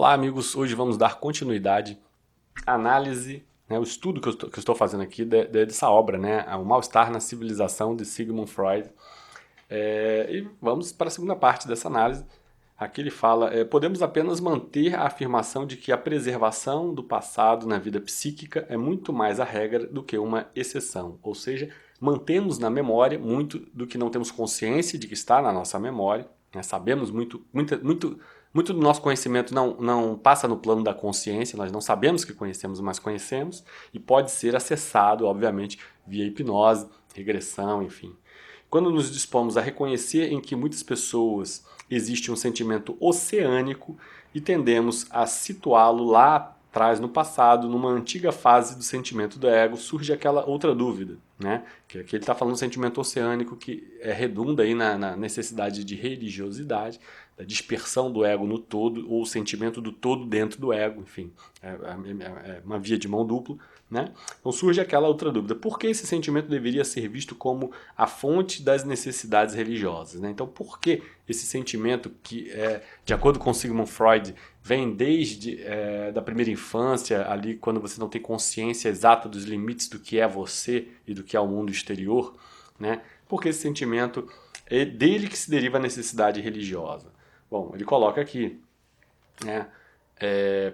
Olá, amigos. Hoje vamos dar continuidade à análise, né, o estudo que eu estou fazendo aqui dessa obra, né, O Mal-Estar na Civilização, de Sigmund Freud. E vamos para a segunda parte dessa análise. Aqui ele fala, podemos apenas manter a afirmação de que a preservação do passado na vida psíquica é muito mais a regra do que uma exceção. Ou seja, mantemos na memória muito do que não temos consciência de que está na nossa memória, né? Sabemos muito do nosso conhecimento não passa no plano da consciência, nós não sabemos que conhecemos, mas conhecemos, e pode ser acessado, obviamente, via hipnose, regressão, enfim. Quando nos dispomos a reconhecer em que muitas pessoas existe um sentimento oceânico e tendemos a situá-lo lá atrás no passado, numa antiga fase do sentimento do ego, surge aquela outra dúvida, né? Que aqui ele está falando do sentimento oceânico que redunda aí na necessidade de religiosidade, da dispersão do ego no todo, ou o sentimento do todo dentro do ego, enfim, é uma via de mão dupla, né? Então surge aquela outra dúvida, por que esse sentimento deveria ser visto como a fonte das necessidades religiosas, né? Então por que esse sentimento que, de acordo com Sigmund Freud, vem desde da primeira infância, ali quando você não tem consciência exata dos limites do que é você e do que é o mundo exterior, né? Porque esse sentimento é dele que se deriva a necessidade religiosa. Bom, ele coloca aqui, né?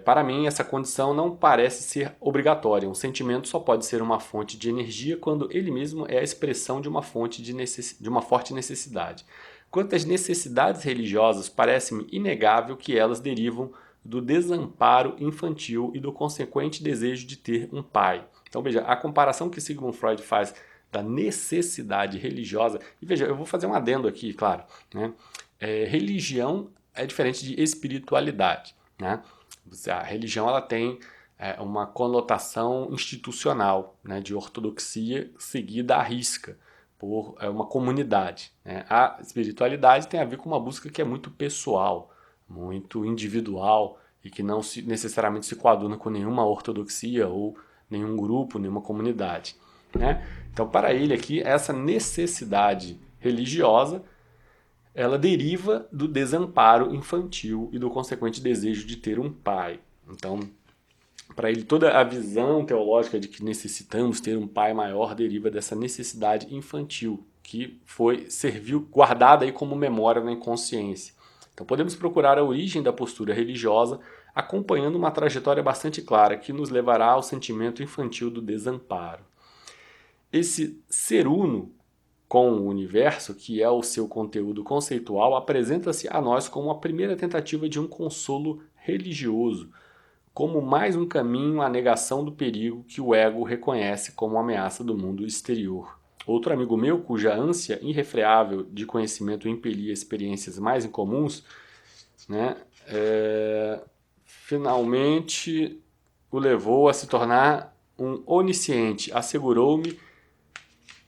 Para mim, essa condição não parece ser obrigatória. Um sentimento só pode ser uma fonte de energia quando ele mesmo é a expressão de uma fonte de uma forte necessidade. Quanto às necessidades religiosas, parece-me inegável que elas derivam do desamparo infantil e do consequente desejo de ter um pai. Então veja, a comparação que Sigmund Freud faz da necessidade religiosa, e veja, eu vou fazer um adendo aqui, claro, né? Religião é diferente de espiritualidade, né? A religião ela tem uma conotação institucional, né, de ortodoxia seguida à risca por uma comunidade, né? A espiritualidade tem a ver com uma busca que é muito pessoal, muito individual e que não necessariamente se coaduna com nenhuma ortodoxia ou nenhum grupo, nenhuma comunidade, né? Então, para ele aqui, essa necessidade religiosa ela deriva do desamparo infantil e do consequente desejo de ter um pai. Então, para ele, toda a visão teológica de que necessitamos ter um pai maior deriva dessa necessidade infantil, que serviu guardada aí como memória na inconsciência. Então, podemos procurar a origem da postura religiosa acompanhando uma trajetória bastante clara que nos levará ao sentimento infantil do desamparo. Esse ser uno com o universo, que é o seu conteúdo conceitual, apresenta-se a nós como a primeira tentativa de um consolo religioso, como mais um caminho à negação do perigo que o ego reconhece como ameaça do mundo exterior. Outro amigo meu, cuja ânsia irrefreável de conhecimento impelia experiências mais incomuns, né, finalmente o levou a se tornar um onisciente. Assegurou-me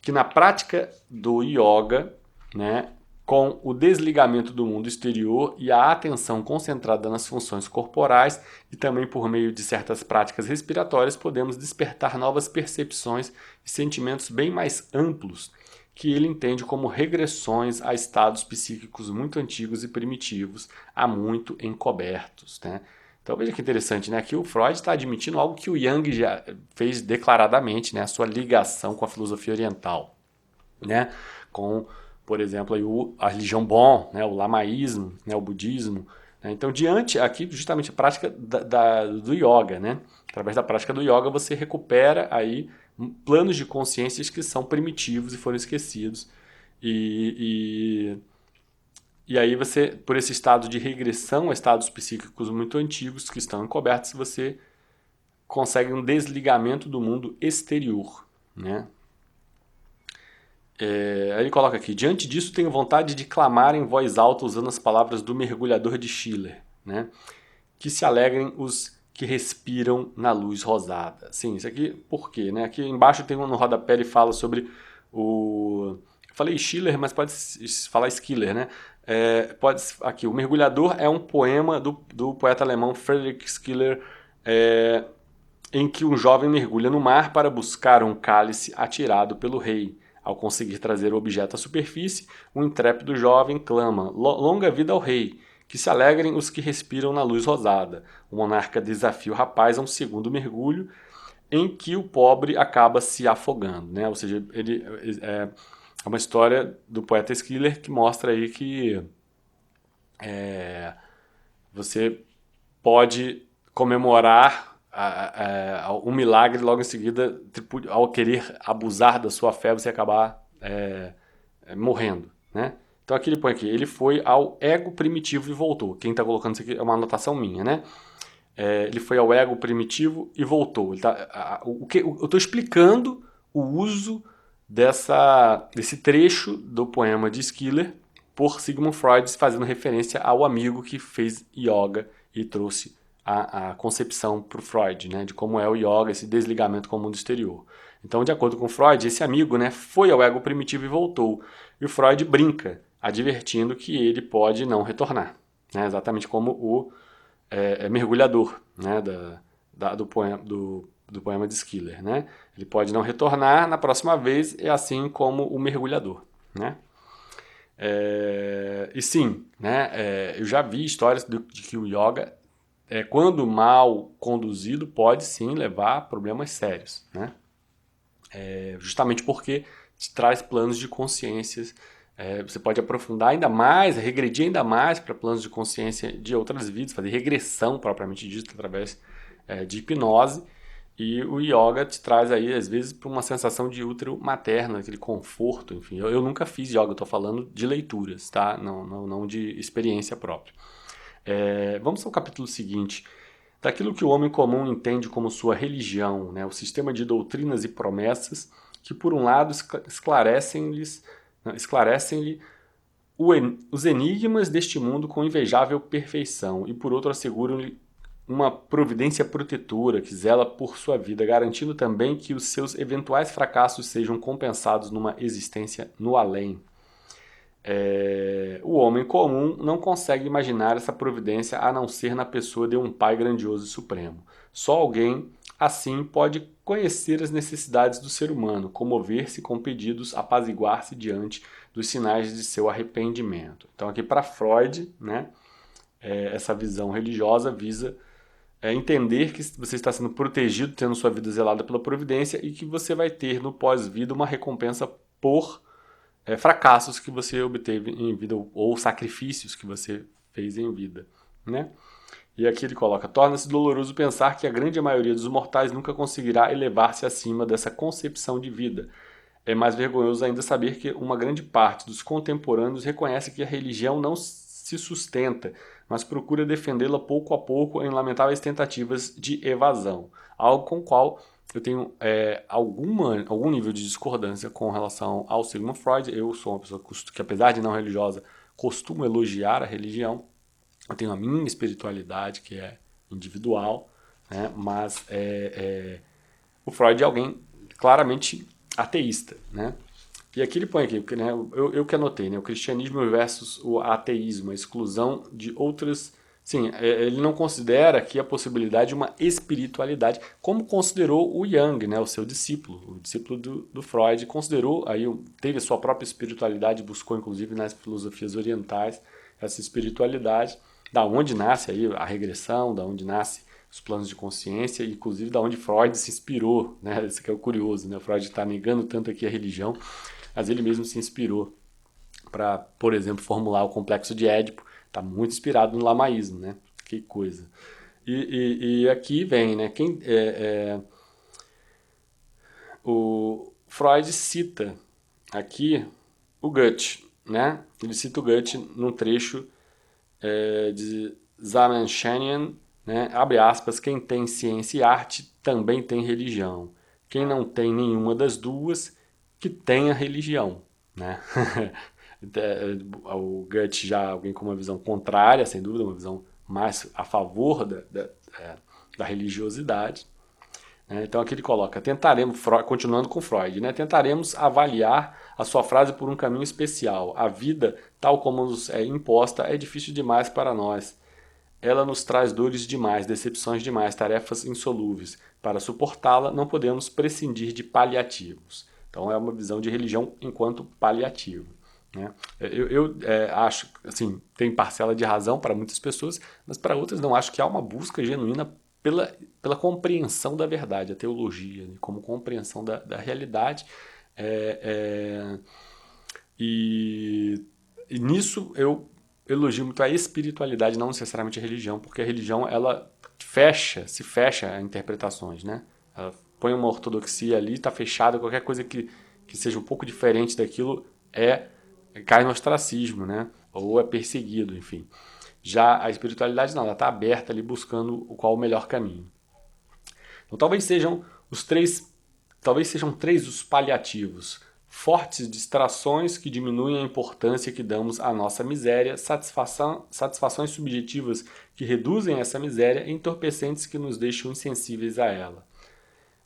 que na prática do yoga, né, com o desligamento do mundo exterior e a atenção concentrada nas funções corporais e também por meio de certas práticas respiratórias, podemos despertar novas percepções e sentimentos bem mais amplos que ele entende como regressões a estados psíquicos muito antigos e primitivos, há muito encobertos, né? Então veja que interessante, né? Aqui o Freud está admitindo algo que o Jung já fez declaradamente, né? A sua ligação com a filosofia oriental, né? Com, por exemplo, aí a religião Bon, né? O lamaísmo, né? O budismo. Né? Então, diante aqui, justamente a prática do yoga, né? Através da prática do yoga, você recupera aí planos de consciências que são primitivos e foram esquecidos. E aí você, por esse estado de regressão a estados psíquicos muito antigos que estão encobertos, você consegue um desligamento do mundo exterior, né? Aí ele coloca aqui, diante disso tenho vontade de clamar em voz alta usando as palavras do mergulhador de Schiller, né? Que se alegrem os que respiram na luz rosada. Sim, isso aqui por quê? Né? Aqui embaixo tem um no rodapé, ele fala sobre o... Eu falei Schiller, mas pode falar Schiller, né? Aqui, o Mergulhador é um poema do poeta alemão Friedrich Schiller, em que um jovem mergulha no mar para buscar um cálice atirado pelo rei. Ao conseguir trazer o objeto à superfície, o intrépido jovem clama, longa vida ao rei, Que se alegrem os que respiram na luz rosada. O monarca desafia o rapaz a um segundo mergulho, em que o pobre acaba se afogando, né? Ou seja, ele é uma história do poeta Schiller que mostra aí que você pode comemorar um milagre logo em seguida, ao querer abusar da sua fé, você acabar morrendo, né? Então aqui ele põe aqui, ele foi ao ego primitivo e voltou. Quem está colocando isso aqui é uma anotação minha, né? Ele foi ao ego primitivo e voltou. Eu estou explicando o uso desse trecho do poema de Schiller por Sigmund Freud, fazendo referência ao amigo que fez yoga e trouxe a concepção para o Freud, né, de como é o yoga, esse desligamento com o mundo exterior. Então, de acordo com Freud, esse amigo, né, foi ao ego primitivo e voltou. E o Freud brinca, advertindo que ele pode não retornar, né, exatamente como o mergulhador, né, do poema de Schiller, né? Ele pode não retornar na próxima vez, é assim como o mergulhador, né? E sim, né, eu já vi histórias de que o yoga, quando mal conduzido, pode sim levar a problemas sérios, né? Justamente porque te traz planos de consciências. Você pode aprofundar ainda mais, regredir ainda mais para planos de consciência de outras vidas, fazer regressão propriamente dita através de hipnose. E o yoga te traz aí, às vezes, para uma sensação de útero materno, aquele conforto, enfim. Eu nunca fiz yoga, estou falando de leituras, tá? Não de experiência própria. Vamos ao capítulo seguinte. Daquilo que o homem comum entende como sua religião, né? O sistema de doutrinas e promessas que, por um lado, esclarecem-lhe os enigmas deste mundo com invejável perfeição e, por outro, asseguram-lhe uma providência protetora que zela por sua vida, garantindo também que os seus eventuais fracassos sejam compensados numa existência no além. O homem comum não consegue imaginar essa providência a não ser na pessoa de um Pai grandioso e supremo. Só alguém assim pode conhecer as necessidades do ser humano, comover-se com pedidos, apaziguar-se diante dos sinais de seu arrependimento. Então aqui para Freud, né, essa visão religiosa visa entender que você está sendo protegido, tendo sua vida zelada pela providência e que você vai ter no pós-vida uma recompensa por fracassos que você obteve em vida ou sacrifícios que você fez em vida, né? E aqui ele coloca: torna-se doloroso pensar que a grande maioria dos mortais nunca conseguirá elevar-se acima dessa concepção de vida. É mais vergonhoso ainda saber que uma grande parte dos contemporâneos reconhece que a religião não se sustenta, mas procura defendê-la pouco a pouco em lamentáveis tentativas de evasão, algo com o qual eu tenho algum nível de discordância com relação ao Sigmund Freud. Eu sou uma pessoa que, apesar de não religiosa, costumo elogiar a religião. Eu tenho a minha espiritualidade, que é individual, né? Mas o Freud é alguém claramente ateísta, né? E aqui ele põe aqui, porque, né, eu que anotei, né, o cristianismo versus o ateísmo, a exclusão de outras. Sim, ele não considera aqui a possibilidade de uma espiritualidade, como considerou o Jung, né, o seu discípulo, o discípulo do Freud, considerou, aí teve a sua própria espiritualidade, buscou inclusive nas filosofias orientais essa espiritualidade, da onde nasce aí a regressão, da onde nasce os planos de consciência, e inclusive da onde Freud se inspirou, né, isso que é o curioso, né, Freud está negando tanto aqui a religião, mas ele mesmo se inspirou para, por exemplo, formular o complexo de Édipo. Está muito inspirado no lamaísmo, né? Que coisa. E aqui vem, né? O Freud cita aqui o Goethe, né? Ele cita o Goethe num trecho de Zamenschenian, né? Abre aspas: quem tem ciência e arte também tem religião. Quem não tem nenhuma das duas, que tenha religião, né? O Goethe já é alguém com uma visão contrária, sem dúvida, uma visão mais a favor da religiosidade. Né? Então aqui ele coloca: continuando com Freud, né? Tentaremos avaliar a sua frase por um caminho especial. A vida, tal como nos é imposta, é difícil demais para nós. Ela nos traz dores demais, decepções demais, tarefas insolúveis. Para suportá-la, não podemos prescindir de paliativos. Então é uma visão de religião enquanto paliativo, né? Eu acho, assim, tem parcela de razão para muitas pessoas, mas para outras não. Acho que há uma busca genuína pela compreensão da verdade, a teologia, né? Como compreensão da realidade. É, é, e, e nisso eu elogio muito a espiritualidade, não necessariamente a religião, porque a religião ela se fecha a interpretações, né? Ela põe uma ortodoxia ali, está fechada, qualquer coisa que seja um pouco diferente daquilo cai no ostracismo, né? Ou é perseguido, enfim. Já a espiritualidade não, ela está aberta ali buscando qual o melhor caminho. Então talvez sejam três os paliativos: fortes distrações que diminuem a importância que damos à nossa miséria, satisfações subjetivas que reduzem essa miséria e entorpecentes que nos deixam insensíveis a ela.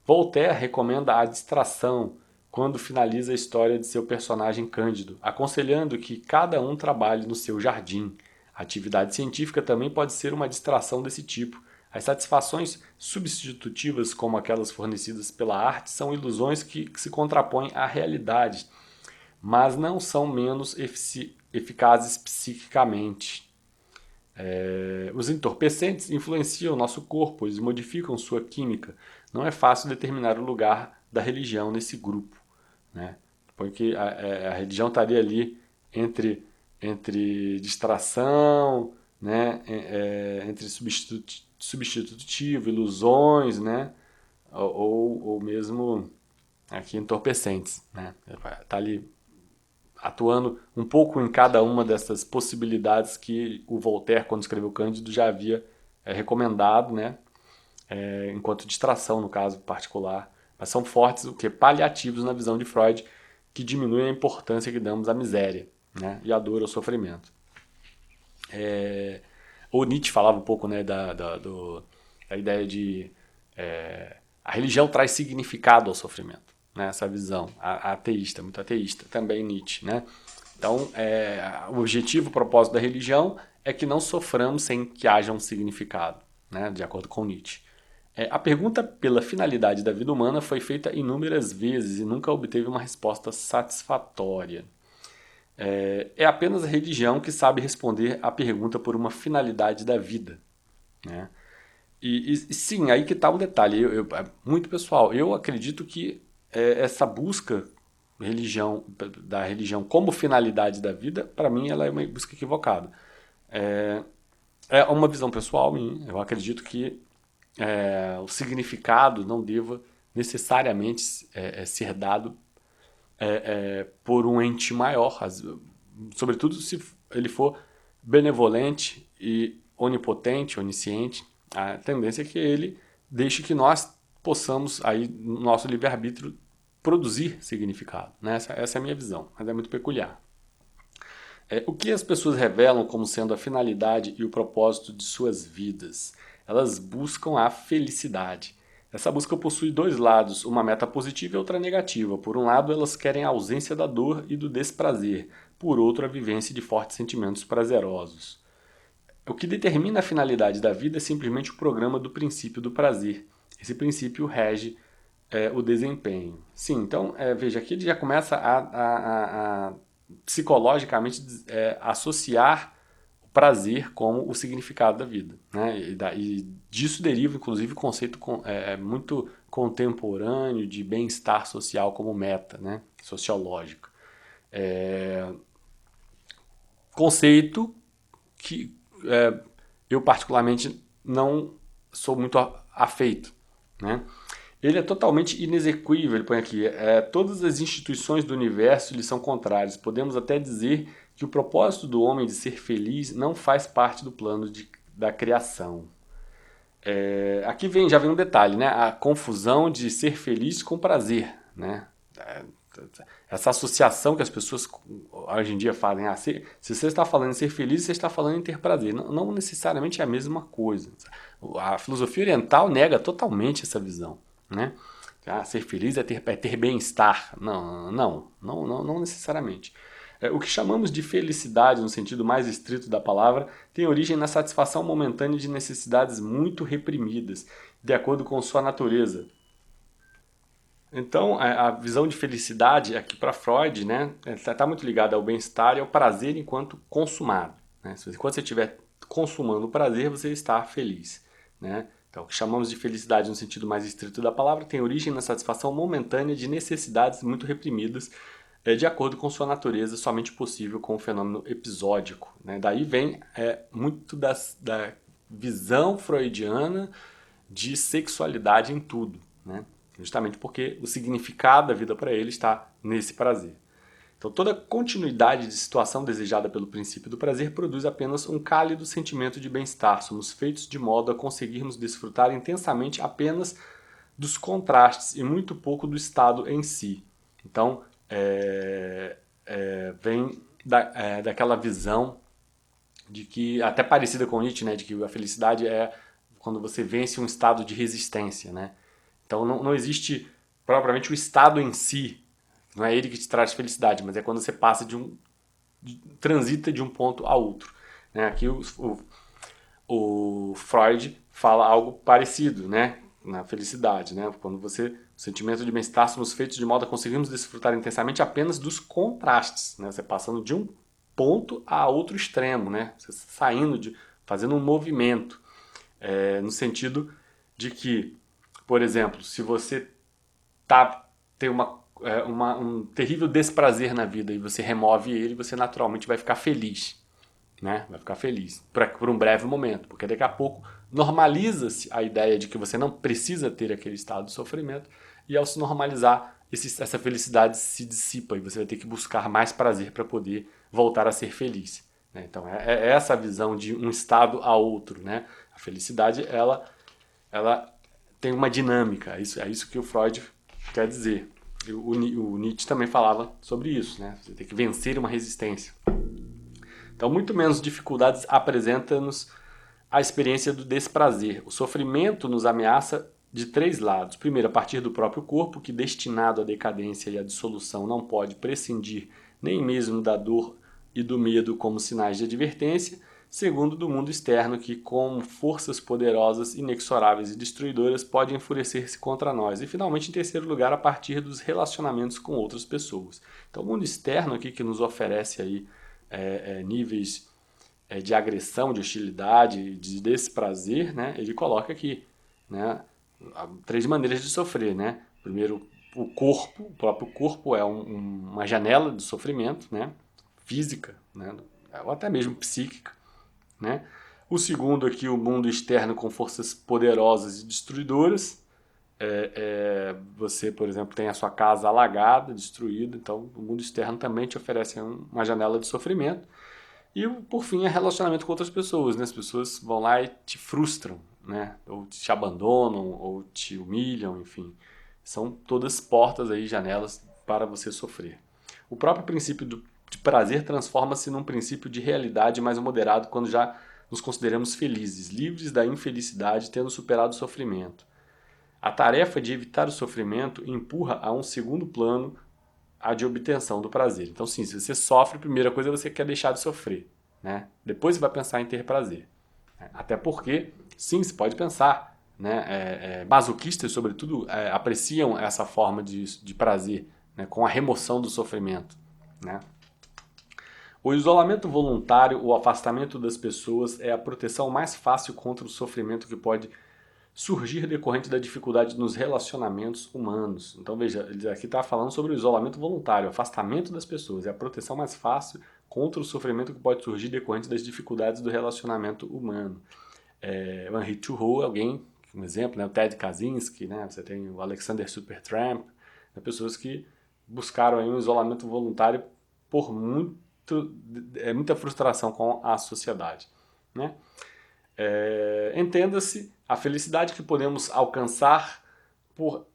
Voltaire recomenda a distração quando finaliza a história de seu personagem Cândido, aconselhando que cada um trabalhe no seu jardim. A atividade científica também pode ser uma distração desse tipo. As satisfações substitutivas, como aquelas fornecidas pela arte, são ilusões que se contrapõem à realidade, mas não são menos eficazes psiquicamente. Os entorpecentes influenciam nosso corpo, eles modificam sua química. Não é fácil determinar o lugar da religião nesse grupo, né? Porque a religião estaria ali entre distração, né? Entre substitutivo, ilusões, né? Ou mesmo aqui entorpecentes, né? Está ali atuando um pouco em cada uma dessas possibilidades que o Voltaire, quando escreveu Cândido, já havia recomendado, né? Enquanto distração, no caso particular. Mas são fortes, o que? Paliativos na visão de Freud, que diminuem a importância que damos à miséria, né? E à dor, ao sofrimento. O Nietzsche falava um pouco, né, da ideia de a religião traz significado ao sofrimento, né? Essa visão ateísta, muito ateísta, também Nietzsche, né? Então, o objetivo, o propósito da religião é que não soframos sem que haja um significado, né? De acordo com Nietzsche. A pergunta pela finalidade da vida humana foi feita inúmeras vezes e nunca obteve uma resposta satisfatória. É apenas a religião que sabe responder à pergunta por uma finalidade da vida, né? E sim, aí que está o detalhe. É muito pessoal. Eu acredito que essa busca da religião como finalidade da vida, para mim, ela é uma busca equivocada. É uma visão pessoal minha. Eu acredito que o significado não deva necessariamente ser dado por um ente maior, sobretudo se ele for benevolente e onipotente, onisciente. A tendência é que ele deixe que nós possamos, aí, no nosso livre-arbítrio, produzir significado, né? Essa é a minha visão, mas é muito peculiar. O que as pessoas revelam como sendo a finalidade e o propósito de suas vidas? Elas buscam a felicidade. Essa busca possui dois lados, uma meta positiva e outra negativa. Por um lado, elas querem a ausência da dor e do desprazer. Por outro, a vivência de fortes sentimentos prazerosos. O que determina a finalidade da vida é simplesmente o programa do princípio do prazer. Esse princípio rege o desempenho. Sim, então, veja, aqui ele já começa a psicologicamente associar o prazer como o significado da vida, né? E disso deriva, inclusive, o conceito muito contemporâneo de bem-estar social como meta, né? Sociológico. Conceito que eu particularmente não sou muito afeito, né? Ele é totalmente inexequível, ele põe aqui. Todas as instituições do universo lhe são contrárias. Podemos até dizer que o propósito do homem de ser feliz não faz parte do plano da criação. Aqui já vem um detalhe, né? A confusão de ser feliz com prazer, né? Essa associação que as pessoas hoje em dia fazem, se você está falando em ser feliz, você está falando em ter prazer. Não, não necessariamente é a mesma coisa. A filosofia oriental nega totalmente essa visão, né? Ser feliz é ter bem-estar. Não necessariamente. O que chamamos de felicidade, no sentido mais estrito da palavra, tem origem na satisfação momentânea de necessidades muito reprimidas, de acordo com sua natureza. Então, a visão de felicidade aqui para Freud, né, está muito ligada ao bem-estar e ao prazer enquanto consumado. Né? Enquanto você estiver consumando o prazer, você está feliz. Né? Então, o que chamamos de felicidade no sentido mais estrito da palavra tem origem na satisfação momentânea de necessidades muito reprimidas, de acordo com sua natureza, somente possível com o fenômeno episódico. Né? Daí vem muito da visão freudiana de sexualidade em tudo. Né? Justamente porque o significado da vida para ele está nesse prazer. Então, toda continuidade de situação desejada pelo princípio do prazer produz apenas um cálido sentimento de bem-estar. Somos feitos de modo a conseguirmos desfrutar intensamente apenas dos contrastes e muito pouco do estado em si. Então, vem daquela visão de que, até parecida com Nietzsche, né, de que a felicidade é quando você vence um estado de resistência, né? Então não existe propriamente o estado em si, não é ele que te traz felicidade, mas é quando você passa transita de um ponto a outro. Né? Aqui o Freud fala algo parecido, né? Na felicidade, né? Quando o sentimento de bem-estar somos feitos de modo a conseguirmos desfrutar intensamente apenas dos contrastes, né? Você passando de um ponto a outro extremo, né? Você fazendo um movimento, no sentido de que, por exemplo, se você tem um terrível desprazer na vida e você remove ele, você naturalmente vai ficar feliz. Né? Vai ficar feliz por um breve momento, porque daqui a pouco normaliza-se a ideia de que você não precisa ter aquele estado de sofrimento e ao se normalizar, essa felicidade se dissipa e você vai ter que buscar mais prazer para poder voltar a ser feliz. Né? Então é essa a visão de um estado a outro. Né? A felicidade ela tem uma dinâmica, é isso que o Freud quer dizer. O Nietzsche também falava sobre isso, né? Você tem que vencer uma resistência. Então, muito menos dificuldades apresenta-nos a experiência do desprazer. O sofrimento nos ameaça de três lados. Primeiro, a partir do próprio corpo, que destinado à decadência e à dissolução não pode prescindir nem mesmo da dor e do medo como sinais de advertência. Segundo, do mundo externo, que, com forças poderosas, inexoráveis e destruidoras, pode enfurecer-se contra nós. E, finalmente, em terceiro lugar, a partir dos relacionamentos com outras pessoas. Então, o mundo externo aqui que nos oferece aí níveis de agressão, de hostilidade, de desprazer, né? Ele coloca aqui, né? Três maneiras de sofrer, né? Primeiro, o próprio corpo é uma janela de sofrimento, né? Física, né? Ou até mesmo psíquica. Né? O segundo aqui, o mundo externo com forças poderosas e destruidoras. Você, por exemplo, tem a sua casa alagada, destruída, então o mundo externo também te oferece uma janela de sofrimento. E, por fim, é relacionamento com outras pessoas. Né? As pessoas vão lá e te frustram, né? Ou te abandonam, ou te humilham, enfim. São todas portas aí, janelas para você sofrer. O próprio princípio de prazer transforma-se num princípio de realidade mais moderado quando já nos consideramos felizes, livres da infelicidade, tendo superado o sofrimento. A tarefa de evitar o sofrimento empurra a um segundo plano a de obtenção do prazer. Então, sim, se você sofre, a primeira coisa é você quer deixar de sofrer. Né? Depois você vai pensar em ter prazer. Até porque, sim, você pode pensar. Né? Masoquistas, sobretudo, apreciam essa forma de prazer, né? Com a remoção do sofrimento. Né? O isolamento voluntário, o afastamento das pessoas é a proteção mais fácil contra o sofrimento que pode surgir decorrente da dificuldade nos relacionamentos humanos. Então veja, ele aqui está falando sobre o isolamento voluntário, o afastamento das pessoas, é a proteção mais fácil contra o sofrimento que pode surgir decorrente das dificuldades do relacionamento humano. O Henri Thoreau, um exemplo, né, o Ted Kaczynski, né, você tem o Alexander Supertramp, né, pessoas que buscaram aí um isolamento voluntário por muita frustração com a sociedade. Né? Entenda-se, a felicidade que podemos alcançar por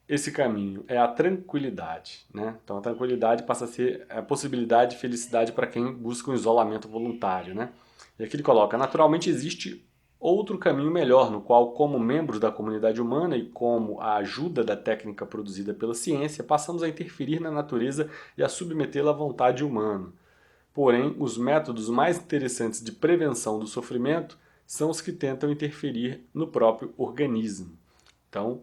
esse caminho é a tranquilidade. Né? Então a tranquilidade passa a ser a possibilidade de felicidade para quem busca um isolamento voluntário. Né? E aqui ele coloca, naturalmente existe outro caminho melhor, no qual, como membros da comunidade humana e como a ajuda da técnica produzida pela ciência, passamos a interferir na natureza e a submetê-la à vontade humana. Porém, os métodos mais interessantes de prevenção do sofrimento são os que tentam interferir no próprio organismo. Então,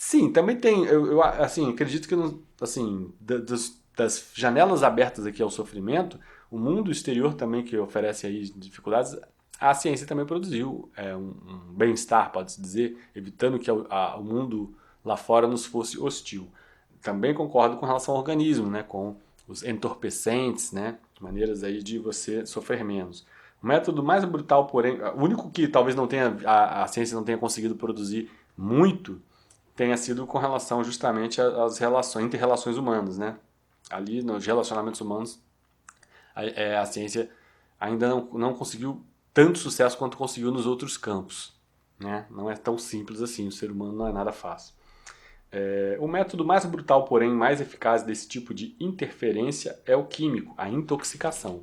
Sim, também tem. Eu, assim, acredito que assim, das janelas abertas aqui ao sofrimento, o mundo exterior também que oferece aí dificuldades, a ciência também produziu um bem-estar, pode-se dizer, evitando que o mundo lá fora nos fosse hostil. Também concordo com relação ao organismo, né, com os entorpecentes, né, maneiras aí de você sofrer menos. O método mais brutal, porém, o único que talvez não tenha a ciência não tenha conseguido produzir muito tenha sido com relação justamente às relações, inter-relações humanas, né? Ali nos relacionamentos humanos, a ciência ainda não conseguiu tanto sucesso quanto conseguiu nos outros campos, né? Não é tão simples assim, o ser humano não é nada fácil. O método mais brutal, porém mais eficaz desse tipo de interferência é o químico, a intoxicação.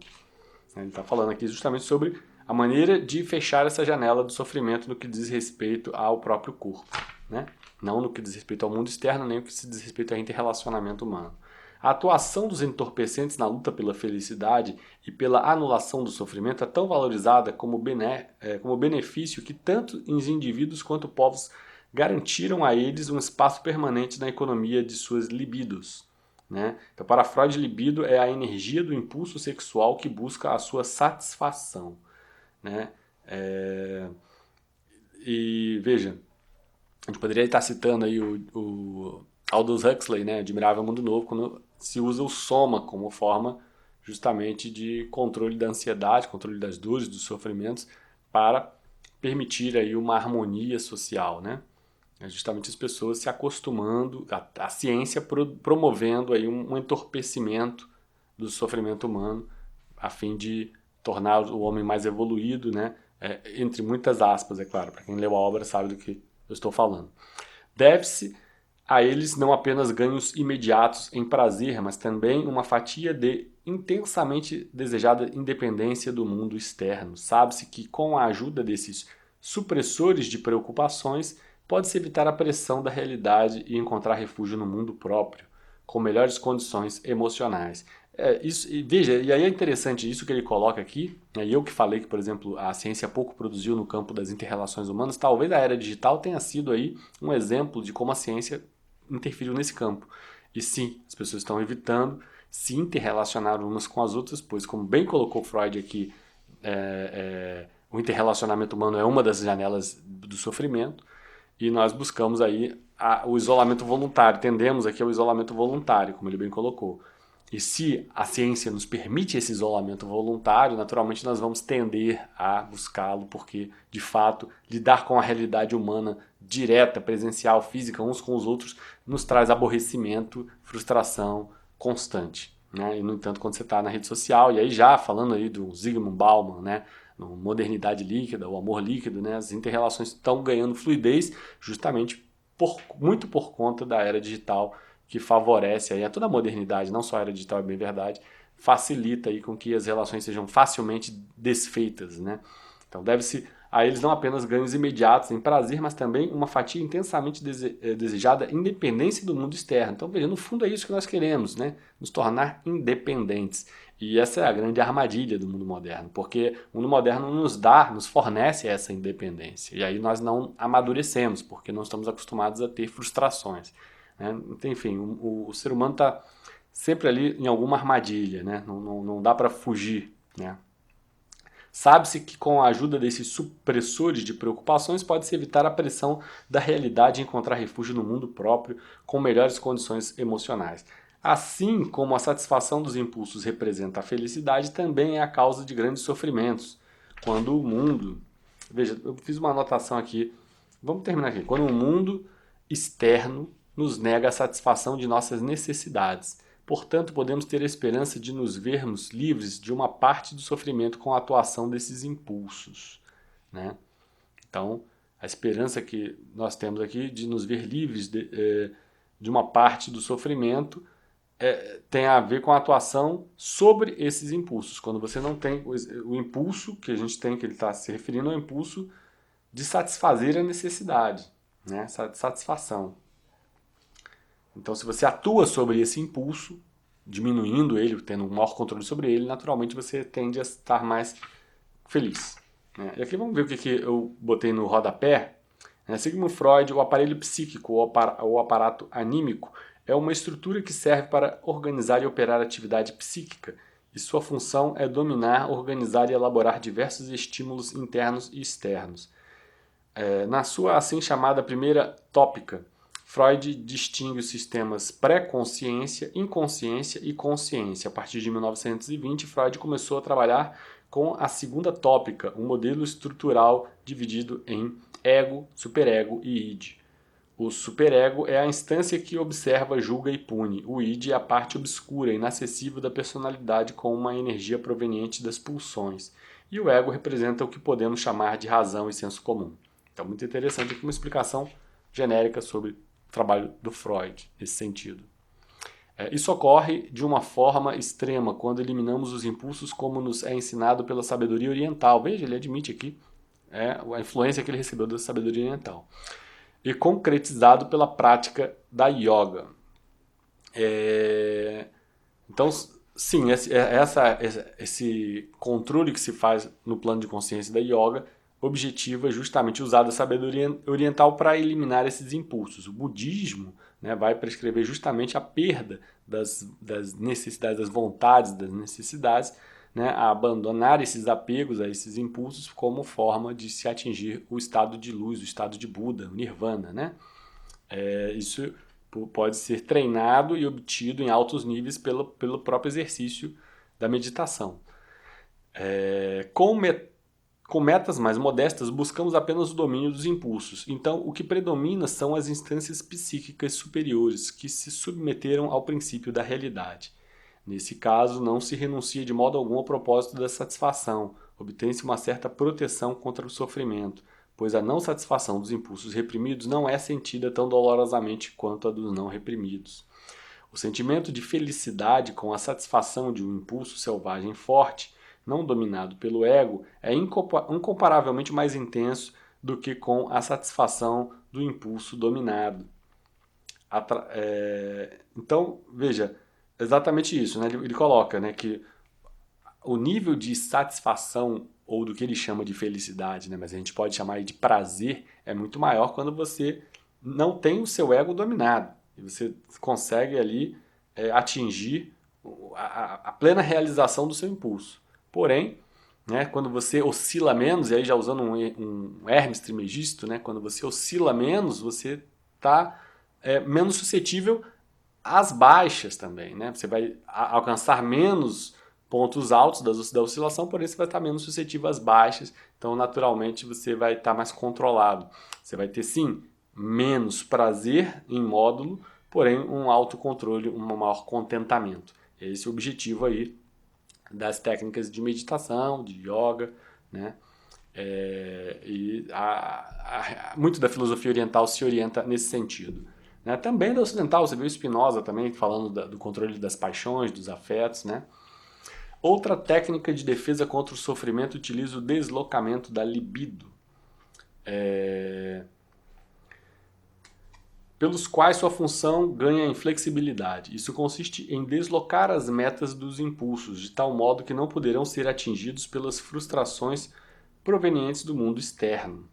Ele está falando aqui justamente sobre a maneira de fechar essa janela do sofrimento no que diz respeito ao próprio corpo, né? Não no que diz respeito ao mundo externo, nem no que se diz respeito ao interrelacionamento humano. A atuação dos entorpecentes na luta pela felicidade e pela anulação do sofrimento é tão valorizada como benefício que tanto os indivíduos quanto povos garantiram a eles um espaço permanente na economia de suas libidos. Né? Então, para Freud, libido é a energia do impulso sexual que busca a sua satisfação. Né? É... E veja, a gente poderia estar citando aí o Aldous Huxley, né? Admirável Mundo Novo, quando se usa o soma como forma justamente de controle da ansiedade, controle das dores, dos sofrimentos, para permitir aí uma harmonia social, né? É justamente as pessoas se acostumando, a ciência promovendo aí um entorpecimento do sofrimento humano, a fim de tornar o homem mais evoluído, né? Entre muitas aspas, é claro, para quem leu a obra sabe do que eu estou falando. Deve-se a eles não apenas ganhos imediatos em prazer, mas também uma fatia de intensamente desejada independência do mundo externo. Sabe-se que com a ajuda desses supressores de preocupações, pode-se evitar a pressão da realidade e encontrar refúgio no mundo próprio, com melhores condições emocionais. Isso, e veja, e aí é interessante isso que ele coloca aqui, né, e eu que falei que, por exemplo, a ciência pouco produziu no campo das interrelações humanas, talvez a era digital tenha sido aí um exemplo de como a ciência interferiu nesse campo. E sim, as pessoas estão evitando se interrelacionar umas com as outras, pois, como bem colocou Freud aqui, o interrelacionamento humano é uma das janelas do sofrimento, e nós buscamos aí o isolamento voluntário, tendemos aqui ao isolamento voluntário, como ele bem colocou. E se a ciência nos permite esse isolamento voluntário, naturalmente nós vamos tender a buscá-lo, porque, de fato, lidar com a realidade humana direta, presencial, física, uns com os outros, nos traz aborrecimento, frustração constante. Né? E, no entanto, quando você está na rede social, e aí já falando aí do Zygmunt Bauman, né? No Modernidade Líquida, o Amor Líquido, né? As interrelações estão ganhando fluidez justamente muito por conta da era digital, que favorece aí a toda a modernidade, não só a era digital, é bem verdade, facilita aí com que as relações sejam facilmente desfeitas, né? Então deve-se a eles não apenas ganhos imediatos em prazer, mas também uma fatia intensamente desejada independência do mundo externo. Então veja, no fundo é isso que nós queremos, né? Nos tornar independentes. E essa é a grande armadilha do mundo moderno, porque o mundo moderno nos fornece essa independência. E aí nós não amadurecemos, porque não estamos acostumados a ter frustrações. Né? Enfim, o ser humano está sempre ali em alguma armadilha, né? Não dá para fugir. Né? Sabe-se que com a ajuda desses supressores de preocupações pode-se evitar a pressão da realidade e encontrar refúgio no mundo próprio com melhores condições emocionais. Assim como a satisfação dos impulsos representa a felicidade, também é a causa de grandes sofrimentos. Quando o mundo... Veja, eu fiz uma anotação aqui. Vamos terminar aqui. Quando o mundo externo nos nega a satisfação de nossas necessidades. Portanto, podemos ter a esperança de nos vermos livres de uma parte do sofrimento com a atuação desses impulsos. Né? Então, a esperança que nós temos aqui de nos ver livres de uma parte do sofrimento tem a ver com a atuação sobre esses impulsos. Quando você não tem o impulso que a gente tem, que ele está se referindo ao impulso de satisfazer a necessidade, né? Satisfação. Então, se você atua sobre esse impulso, diminuindo ele, tendo um maior controle sobre ele, naturalmente você tende a estar mais feliz. Né? E aqui vamos ver o que eu botei no rodapé. Sigmund Freud, o aparelho psíquico ou aparato anímico é uma estrutura que serve para organizar e operar a atividade psíquica, e sua função é dominar, organizar e elaborar diversos estímulos internos e externos. Na sua assim chamada primeira tópica, Freud distingue os sistemas pré-consciência, inconsciência e consciência. A partir de 1920, Freud começou a trabalhar com a segunda tópica, um modelo estrutural dividido em ego, superego e id. O superego é a instância que observa, julga e pune. O id é a parte obscura, inacessível da personalidade com uma energia proveniente das pulsões. E o ego representa o que podemos chamar de razão e senso comum. Então, muito interessante aqui uma explicação genérica sobre o trabalho do Freud, nesse sentido. Isso ocorre de uma forma extrema quando eliminamos os impulsos como nos é ensinado pela sabedoria oriental. Veja, ele admite aqui a influência que ele recebeu da sabedoria oriental. E concretizado pela prática da yoga. Então, sim, esse controle que se faz no plano de consciência da yoga objetiva justamente usar a sabedoria oriental para eliminar esses impulsos. O budismo vai prescrever justamente a perda das necessidades, das vontades, das necessidades, a abandonar esses apegos a esses impulsos como forma de se atingir o estado de luz, o estado de Buda, o Nirvana. Isso pode ser treinado e obtido em altos níveis pelo próprio exercício da meditação. Com metas mais modestas, buscamos apenas o domínio dos impulsos. Então, o que predomina são as instâncias psíquicas superiores, que se submeteram ao princípio da realidade. Nesse caso, não se renuncia de modo algum ao propósito da satisfação. Obtém-se uma certa proteção contra o sofrimento, pois a não satisfação dos impulsos reprimidos não é sentida tão dolorosamente quanto a dos não reprimidos. O sentimento de felicidade com a satisfação de um impulso selvagem forte, não dominado pelo ego, é incomparavelmente mais intenso do que com a satisfação do impulso dominado. Então, veja, exatamente isso. Ele coloca que o nível de satisfação, ou do que ele chama de felicidade, mas a gente pode chamar de prazer, é muito maior quando você não tem o seu ego dominado. E você consegue ali atingir a plena realização do seu impulso. Porém, quando você oscila menos, e aí já usando um Hermes Trismegisto, quando você oscila menos, você está menos suscetível às baixas também. Você vai alcançar menos pontos altos da oscilação, porém você vai estar menos suscetível às baixas, então naturalmente você vai estar mais controlado. Você vai ter sim menos prazer em módulo, porém um autocontrole, um maior contentamento. Esse é o objetivo aí das técnicas de meditação, de yoga, muito da filosofia oriental se orienta nesse sentido. Também da ocidental, você viu Spinoza também falando do controle das paixões, dos afetos. Outra técnica de defesa contra o sofrimento utiliza o deslocamento da libido, pelos quais sua função ganha inflexibilidade. Isso consiste em deslocar as metas dos impulsos, de tal modo que não poderão ser atingidos pelas frustrações provenientes do mundo externo.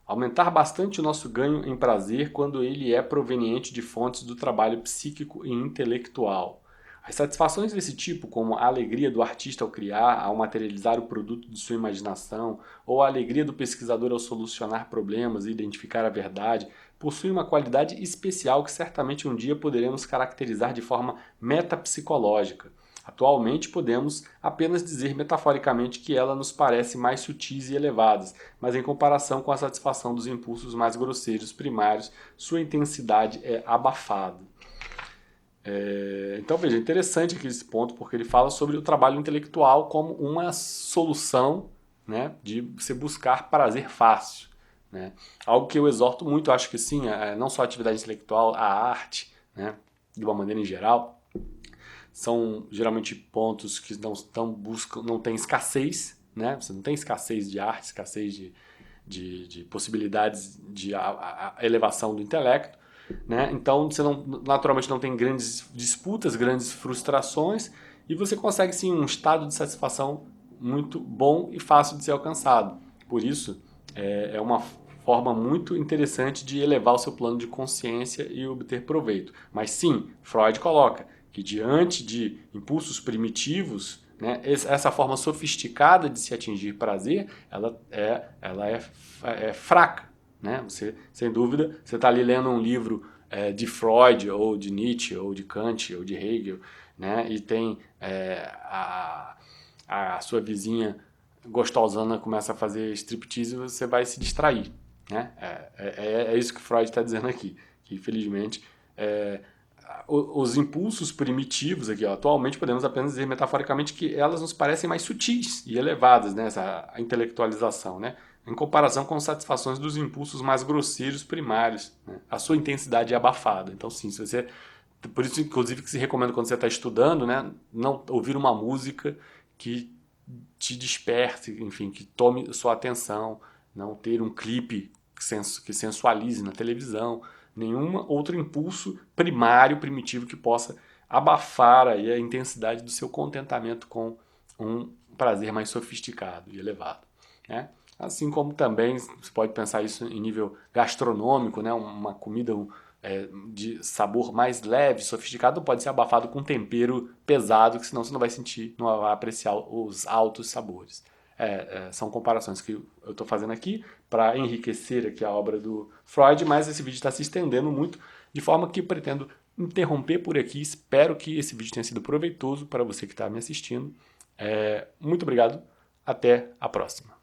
Aumentar bastante o nosso ganho em prazer quando ele é proveniente de fontes do trabalho psíquico e intelectual. As satisfações desse tipo, como a alegria do artista ao criar, ao materializar o produto de sua imaginação, ou a alegria do pesquisador ao solucionar problemas e identificar a verdade, possuem uma qualidade especial que certamente um dia poderemos caracterizar de forma metapsicológica. Atualmente podemos apenas dizer metaforicamente que ela nos parece mais sutis e elevadas, mas em comparação com a satisfação dos impulsos mais grosseiros primários, sua intensidade é abafada. Então veja, interessante aqui esse ponto, porque ele fala sobre o trabalho intelectual como uma solução de você buscar prazer fácil. Algo que eu exorto muito, acho que sim, não só a atividade intelectual, a arte, de uma maneira em geral, são geralmente pontos que não tem escassez, você não tem escassez de arte, escassez de possibilidades de elevação do intelecto. Então você naturalmente não tem grandes disputas, grandes frustrações, e você consegue sim um estado de satisfação muito bom e fácil de ser alcançado. Por isso, é uma forma muito interessante de elevar o seu plano de consciência e obter proveito. Mas sim, Freud coloca que diante de impulsos primitivos, né, essa forma sofisticada de se atingir prazer, ela é fraca. Né? Você, sem dúvida, você está ali lendo um livro de Freud, ou de Nietzsche, ou de Kant, ou de Hegel, né? E tem a sua vizinha gostosana começa a fazer striptease, você vai se distrair. Né? É isso que Freud está dizendo aqui, que infelizmente os impulsos primitivos aqui, ó, atualmente podemos apenas dizer metaforicamente que elas nos parecem mais sutis e elevadas, né, essa intelectualização, né, em comparação com as satisfações dos impulsos mais grosseiros primários. Né? A sua intensidade é abafada. Então, sim, se você, por isso, inclusive, que se recomenda quando você está estudando, né, não ouvir uma música que te desperte, enfim, que tome sua atenção, não ter um clipe que sensualize na televisão, nenhum outro impulso primário, primitivo, que possa abafar aí a intensidade do seu contentamento com um prazer mais sofisticado e elevado. Né? Assim como também você pode pensar isso em nível gastronômico, né? Uma comida de sabor mais leve, sofisticado, pode ser abafado com tempero pesado, que senão você não vai sentir, não vai apreciar os altos sabores. São comparações que eu estou fazendo aqui para enriquecer aqui a obra do Freud, mas esse vídeo está se estendendo muito, de forma que eu pretendo interromper por aqui. Espero que esse vídeo tenha sido proveitoso para você que está me assistindo. Muito obrigado, até a próxima.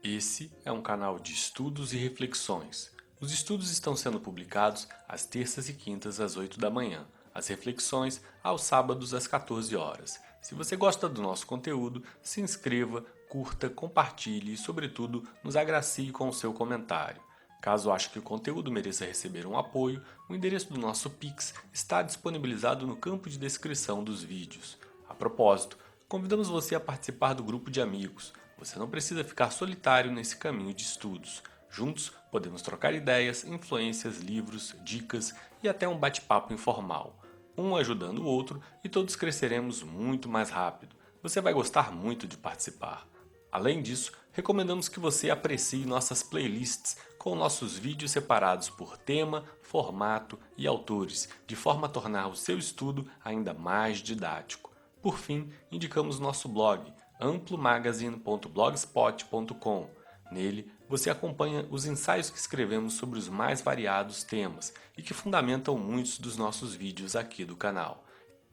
Esse é um canal de estudos e reflexões. Os estudos estão sendo publicados às terças e quintas às 8 da manhã, as reflexões aos sábados às 14 horas. Se você gosta do nosso conteúdo, se inscreva, curta, compartilhe e, sobretudo, nos agracie com o seu comentário. Caso ache que o conteúdo mereça receber um apoio, o endereço do nosso Pix está disponibilizado no campo de descrição dos vídeos. A propósito, convidamos você a participar do grupo de amigos. Você não precisa ficar solitário nesse caminho de estudos. Juntos, podemos trocar ideias, influências, livros, dicas e até um bate-papo informal. Um ajudando o outro e todos cresceremos muito mais rápido. Você vai gostar muito de participar. Além disso, recomendamos que você aprecie nossas playlists com nossos vídeos separados por tema, formato e autores, de forma a tornar o seu estudo ainda mais didático. Por fim, indicamos nosso blog, amplomagazine.blogspot.com. Nele, você acompanha os ensaios que escrevemos sobre os mais variados temas e que fundamentam muitos dos nossos vídeos aqui do canal.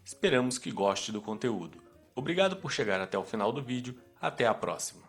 Esperamos que goste do conteúdo. Obrigado por chegar até o final do vídeo. Até a próxima!